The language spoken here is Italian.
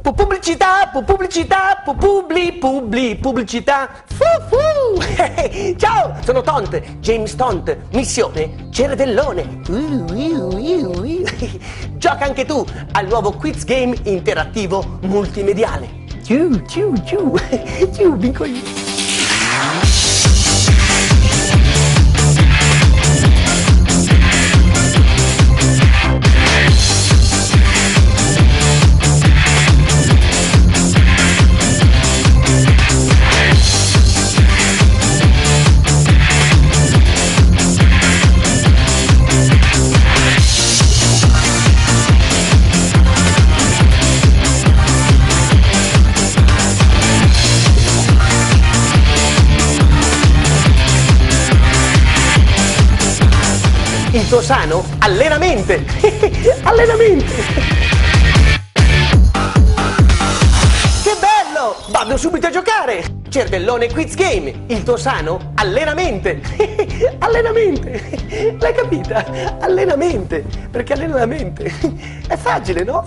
Pubblicità, pubblicità, pubblicità. Ciao, sono Tont, James Tont, missione cervellone. Gioca anche tu al nuovo quiz game interattivo multimediale. Vinco io. Il tuo sano allenamente. Allenamente. Che bello! Vado subito a giocare. Cervellone Quiz Game, il tuo sano allenamente. Allenamente. L'hai capita? Allenamente. Perché allena la mente. È facile, no?